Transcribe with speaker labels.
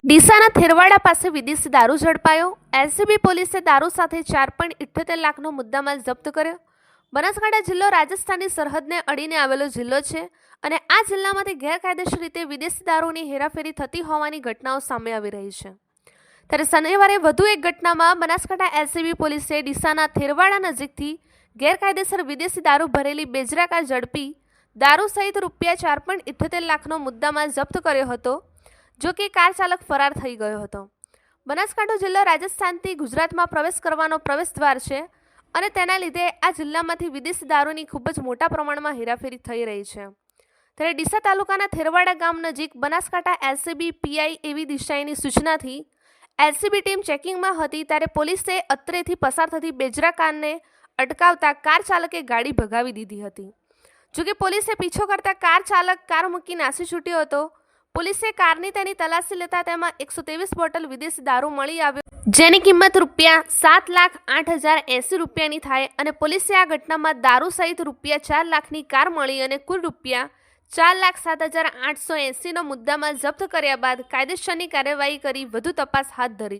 Speaker 1: ડીસાના થેરવાડા પાસે વિદેશી દારૂ ઝડપાયો। એલસીબી પોલીસે દારૂ સાથે 4.78 લાખનો મુદ્દામાલ જપ્ત કર્યો। બનાસકાંઠા જિલ્લો રાજસ્થાનની સરહદને અડીને આવેલો જિલ્લો છે અને આ જિલ્લામાંથી ગેરકાયદેસર રીતે વિદેશી દારૂની હેરાફેરી થતી હોવાની ઘટનાઓ સામે આવી રહી છે। ત્યારે શનિવારે વધુ એક ઘટનામાં બનાસકાંઠા એલસીબી પોલીસે ડીસાના થેરવાડા નજીકથી ગેરકાયદેસર વિદેશી દારૂ ભરેલી બેજરા કાર ઝડપી દારૂ સહિત રૂપિયા 4.78 લાખનો મુદ્દામાલ જપ્ત કર્યો હતો। જો કે કાર ચાલક ફરાર થઈ ગયો હતો। બનાસકાંઠા જિલ્લો રાજસ્થાનથી ગુજરાતમાં પ્રવેશ કરવાનો પ્રવેશદ્વાર છે અને તેના લીધે આ જિલ્લામાંથી વિદેશી દારૂની ખૂબ જ મોટા પ્રમાણમાં હેરાફેરી થઈ રહી છે। ત્યારે ડીસા તાલુકાના થેરવાડા ગામ નજીક બનાસકાંઠા એલસીબી પીઆઈ એવી દિશાની સૂચનાથી એલસીબી ટીમ ચેકિંગમાં હતી ત્યારે પોલીસે અત્રેથી પસાર થતી બેજરા કારને અટકાવતા કાર ચાલકે ગાડી ભગાવી દીધી હતી। જોકે પોલીસે પીછો કરતા કાર ચાલક કાર મૂકી નાસી છૂટ્યો હતો। પોલીસે કારની તેની તલાશી લેતા તેમાં 123 બોટલ વિદેશી દારૂ મળી આવ્યો જેની કિંમત રૂપિયા 7,08,080 રૂપિયાની થાય અને પોલીસે આ ઘટનામાં દારૂ સહિત રૂપિયા 4 લાખની કાર મળી અને કુલ રૂપિયા 4,07,880નો મુદ્દામાલ જપ્ત કર્યા બાદ કાયદેસરની કાર્યવાહી કરી વધુ તપાસ હાથ ધરી।